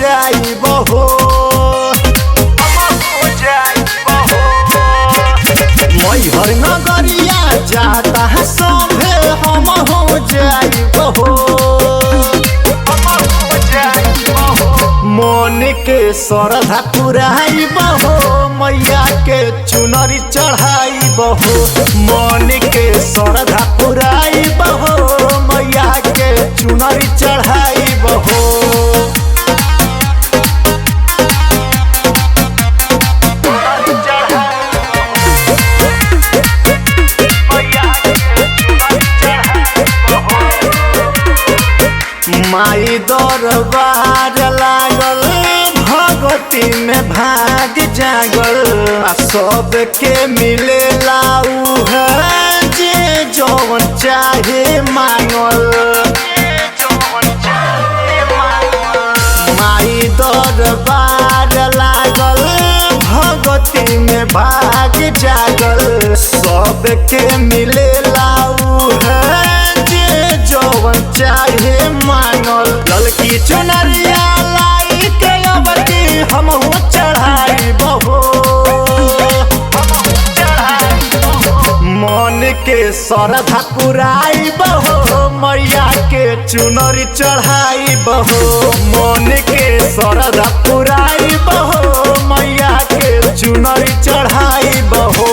जाई बहो मैहर नगरिया जाता है सभे हम हो जाई बहो मन के श्रद्धा पुराई बहो मैया के चुनरी चढ़ाई बहो मन के श्रद्धा पुराई बहो मैया के चुनरी चढ़ाई बहो माई दरबार लागल भगती में भाग जागल सबके मिले लाऊ है जे जौन चाहे मांगल माई दरबार लागल भगती में भाग जागल सबके मिले लाऊ है जौन चाहे मांगल ललकी चुनरिया लाई के अबती हम चढ़ाई बहो मन के श्रद्धा पुराई बहो मैया के चुनरी चढ़ाई बहो मन के श्रद्धा पुराई बहो मैया के चुनरी चढ़ाई बहो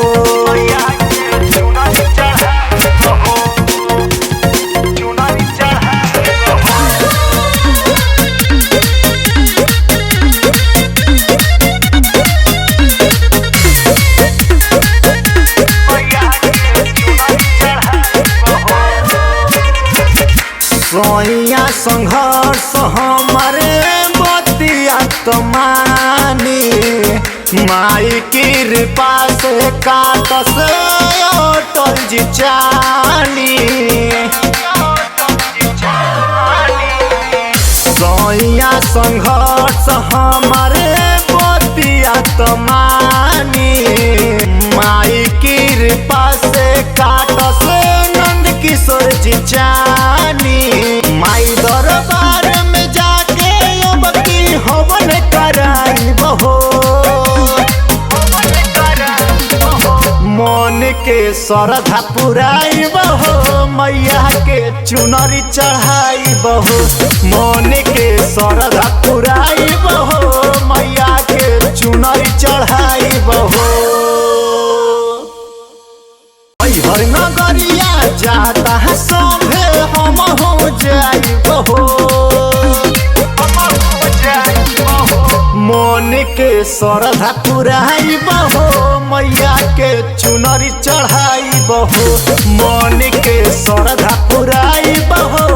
सोइया संघर्ष हमारे बतिया तो मानी माई की कृपा से काटस अटल जी चानी सोइया संघर्ष हमारे बतिया तो मानी माई की कृपा से काटस नंद किशोर जी चानी माई दरबार में जाके अबकी हवन कराई बहो मन के श्रद्धा पुराई बहो मैया के चुनरी चढ़ाई बहो मन के श्रद्धा पुराई बहो मैया के चुनरी चढ़ाई बहो मैहर नगरिया जाता है सभे हम हो जाई बहो मन के श्रद्धा पुराई बहो मैया के चुनरी चढ़ाई बहो मन के श्रद्धा पुराई बहो।